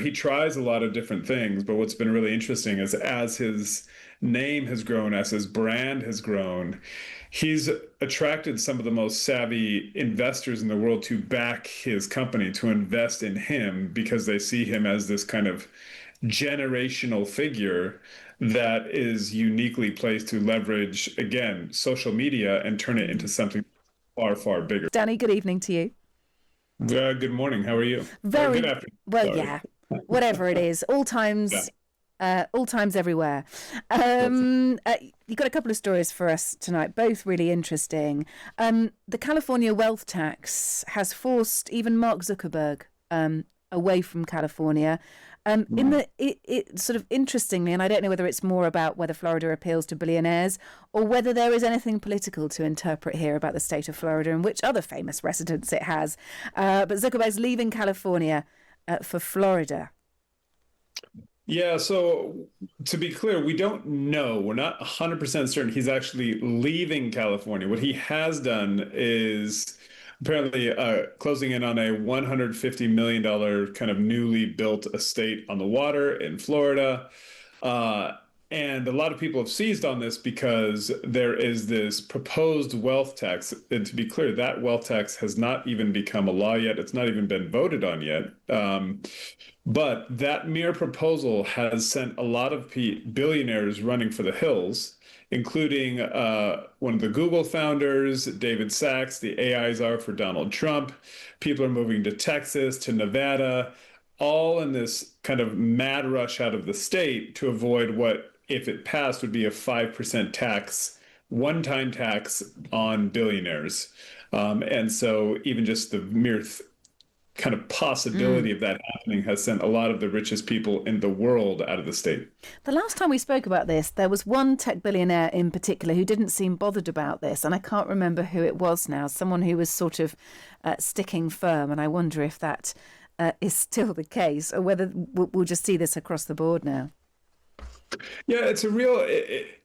he tries a lot of different things, but what's been really interesting is as his name has grown, as his brand has grown, he's attracted some of the most savvy investors in the world to back his company, to invest in him because they see him as this kind of generational figure that is uniquely placed to leverage, again, social media and turn it into something far, far bigger. Danny, good evening to you. Good morning. How are you? Or good Very afternoon. well, Sorry. yeah. Whatever it is, Yeah. all times everywhere. You've got a couple of stories for us tonight, both really interesting. The California wealth tax has forced even Mark Zuckerberg away from California. It sort of interestingly, and I don't know whether it's more about whether Florida appeals to billionaires or whether there is anything political to interpret here about the state of Florida and which other famous residents it has. But Zuckerberg's leaving California for Florida. Yeah, so to be clear, we don't know. We're not 100% certain he's actually leaving California. What he has done is apparently closing in on a $150 million kind of newly built estate on the water in Florida. And a lot of people have seized on this because there is this proposed wealth tax. And to be clear, that wealth tax has not even become a law yet. It's not even been voted on yet. But that mere proposal has sent a lot of billionaires running for the hills, including one of the Google founders, David Sachs, the AI czar for Donald Trump. People are moving to Texas, to Nevada, all in this kind of mad rush out of the state to avoid what, if it passed, would be a 5% tax, one-time tax on billionaires. And so even just the mere kind of possibility of that happening has sent a lot of the richest people in the world out of the state. The last time we spoke about this, there was one tech billionaire in particular who didn't seem bothered about this, and I can't remember who it was now, someone who was sort of sticking firm, and I wonder if that is still the case or whether we'll just see this across the board now. Yeah,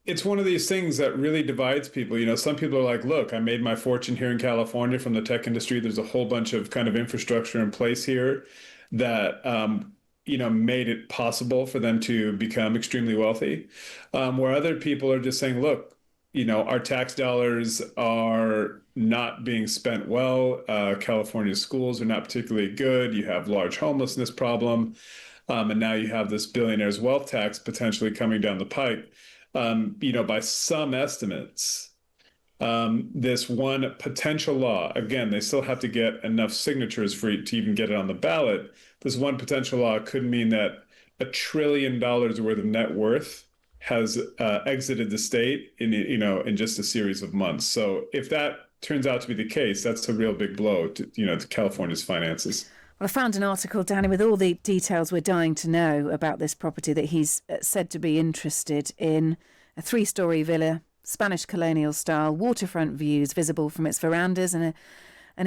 it's one of these things that really divides people. You know, some people are like, look, I made my fortune here in California from the tech industry. There's a whole bunch of kind of infrastructure in place here that, made it possible for them to become extremely wealthy. Where other people are just saying, look, our tax dollars are not being spent well. California schools are not particularly good. You have large homelessness problem. And now you have this billionaire's wealth tax potentially coming down the pipe. By some estimates, this one potential law, again, they still have to get enough signatures for it to even get it on the ballot. This one potential law could mean that $1 trillion worth of net worth has exited the state in just a series of months. So if that turns out to be the case, that's a real big blow to California's finances. Well, I found an article, Danny, with all the details we're dying to know about this property that he's said to be interested in. A 3-story villa, Spanish colonial style, waterfront views visible from its verandas and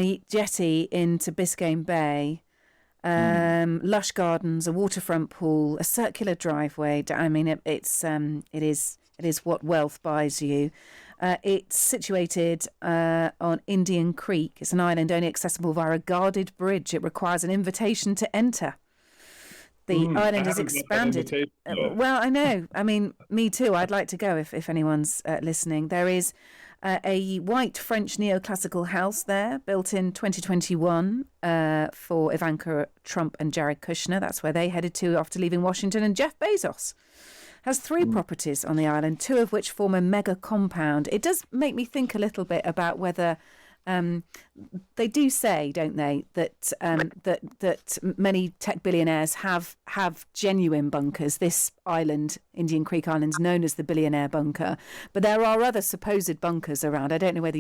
a jetty into Biscayne Bay, lush gardens, a waterfront pool, a circular driveway. I mean, it is what wealth buys you. It's situated on Indian Creek. It's an island only accessible via a guarded bridge. It requires an invitation to enter. The island is expanded. Well, I know. I mean, me too. I'd like to go if anyone's listening. There is a white French neoclassical house there, built in 2021 for Ivanka Trump and Jared Kushner. That's where they headed to after leaving Washington. And Jeff Bezos has 3 properties on the island, 2 of which form a mega compound. It does make me think a little bit about whether they do say, don't they, that that many tech billionaires have genuine bunkers. This island, Indian Creek Island, is known as the Billionaire Bunker, but there are other supposed bunkers around. I don't know whether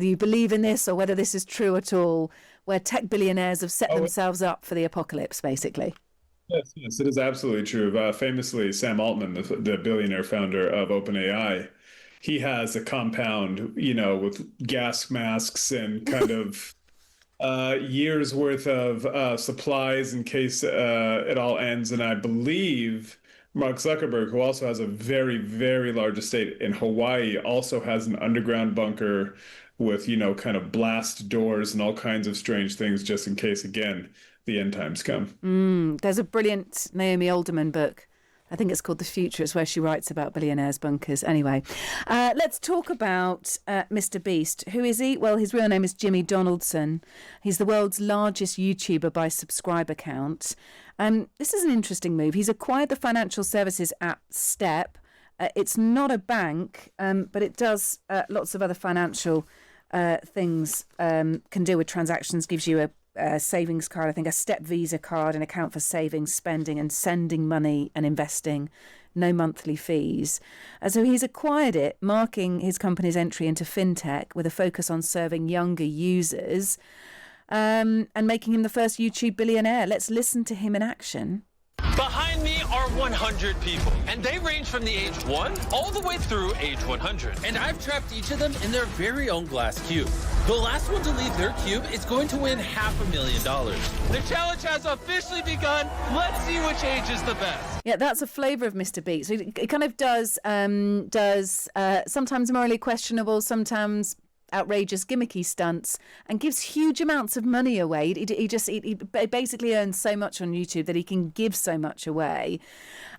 you believe in this or whether this is true at all, where tech billionaires have set themselves up for the apocalypse, basically. Yes, it is absolutely true. Famously, Sam Altman, the billionaire founder of OpenAI, he has a compound, with gas masks and kind of years worth of supplies in case it all ends. And I believe Mark Zuckerberg, who also has a very, very large estate in Hawaii, also has an underground bunker with, kind of blast doors and all kinds of strange things, just in case, again, the end times come. There's a brilliant Naomi Alderman book. I think it's called The Future. It's where she writes about billionaires' bunkers. Anyway, let's talk about MrBeast. Who is he? Well, his real name is Jimmy Donaldson. He's the world's largest YouTuber by subscriber count. This is an interesting move. He's acquired the financial services app Step. It's not a bank, but it does lots of other financial things, can deal with transactions, gives you a savings card, I think a Step Visa card, an account for saving, spending and sending money and investing, no monthly fees. So he's acquired it, marking his company's entry into FinTech with a focus on serving younger users and making him the first YouTube billionaire. Let's listen to him in action. Behind me are 100 people, and they range from the age 1 all the way through age 100. And I've trapped each of them in their very own glass cube. The last one to leave their cube is going to win $500,000. The challenge has officially begun. Let's see which age is the best. Yeah, that's a flavour of MrBeast. So it kind of does sometimes morally questionable, sometimes outrageous gimmicky stunts, and gives huge amounts of money away. He basically earns so much on YouTube that he can give so much away.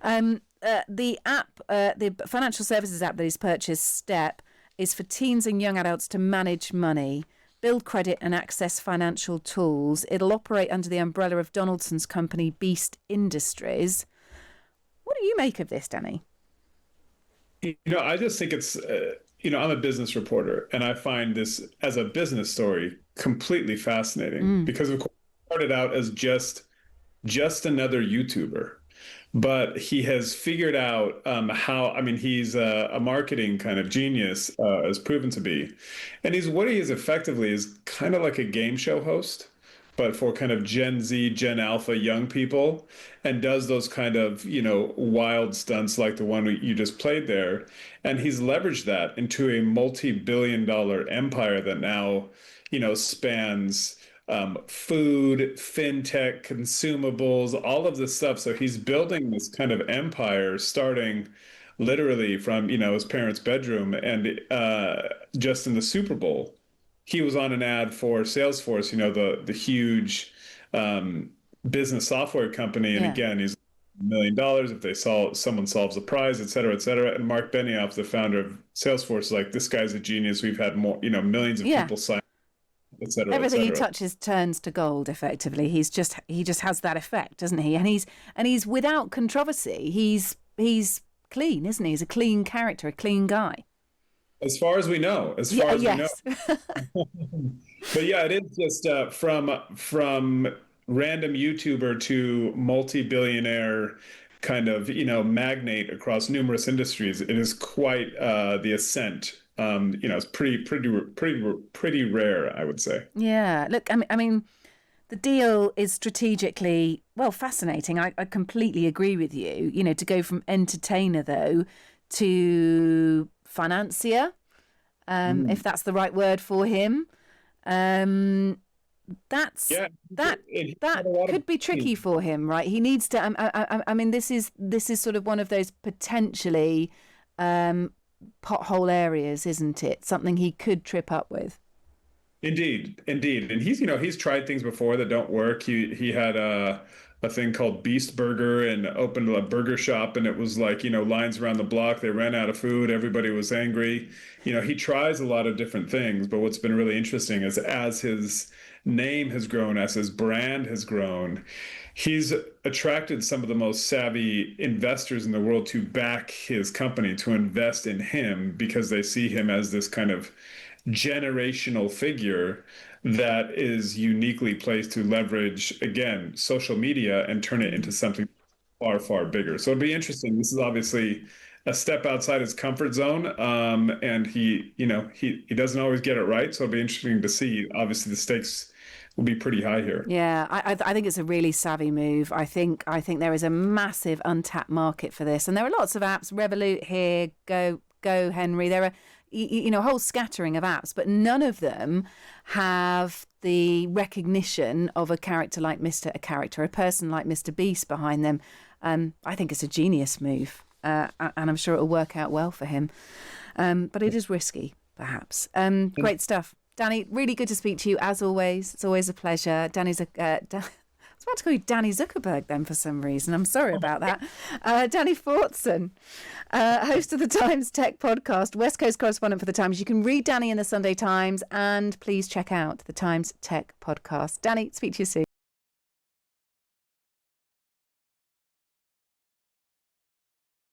The app, the financial services app that he's purchased, Step, is for teens and young adults to manage money, build credit and access financial tools. It'll operate under the umbrella of Donaldson's company, Beast Industries. What do you make of this, Danny? I just think it's, I'm a business reporter, and I find this as a business story completely fascinating because, of course, it started out as just another YouTuber. But he has figured out he's a marketing kind of genius, has proven to be. And what he is effectively is kind of like a game show host, but for kind of Gen Z, Gen Alpha young people, and does those kind of, wild stunts like the one you just played there. And he's leveraged that into a multi-billion-dollar empire that now, spans food, FinTech, consumables, all of this stuff. So he's building this kind of empire starting literally from, his parents' bedroom. And just in the Super Bowl, he was on an ad for Salesforce, the huge business software company. And again, he's $1 million if someone solves a prize, et cetera, et cetera. And Mark Benioff, the founder of Salesforce, is like, this guy's a genius. We've had more, millions of people sign. Et cetera, everything et he touches turns to gold. Effectively, he just has that effect, doesn't he? And he's without controversy. He's clean, isn't he? He's a clean character, a clean guy. As far as we know, we know. But yeah, it is just from random YouTuber to multi-billionaire kind of magnate across numerous industries. It is quite the ascent. It's pretty rare, I would say. Yeah, look, I mean, the deal is strategically, fascinating. I completely agree with you. To go from entertainer, though, to financier, if that's the right word for him. That could be tricky for him, right? He needs to. I mean, this is sort of one of those potentially pothole areas, isn't it? Something he could trip up with. Indeed. And he's tried things before that don't work. He had a thing called Beast Burger and opened a burger shop, and it was like, lines around the block. They ran out of food. Everybody was angry. He tries a lot of different things, but what's been really interesting is as his name has grown, as his brand has grown, he's attracted some of the most savvy investors in the world to back his company, to invest in him, because they see him as this kind of generational figure that is uniquely placed to leverage, again, social media and turn it into something far, far bigger. So it'd be interesting. This is obviously a step outside his comfort zone. And he doesn't always get it right. So it'll be interesting to see. Obviously, the stakes will be pretty high here. Yeah, I think it's a really savvy move. I think there is a massive untapped market for this. And there are lots of apps, Revolut here, Go Henry. There are a whole scattering of apps, but none of them have the recognition of a person like MrBeast behind them. I think it's a genius move, and I'm sure it'll work out well for him. But it is risky, perhaps. Great stuff. Danny, really good to speak to you as always. It's always a pleasure. Danny's was about to call you Danny Zuckerberg then for some reason. I'm sorry about that. Danny Forston, host of the Times Tech podcast, West Coast correspondent for the Times. You can read Danny in the Sunday Times, and please check out the Times Tech podcast. Danny, speak to you soon.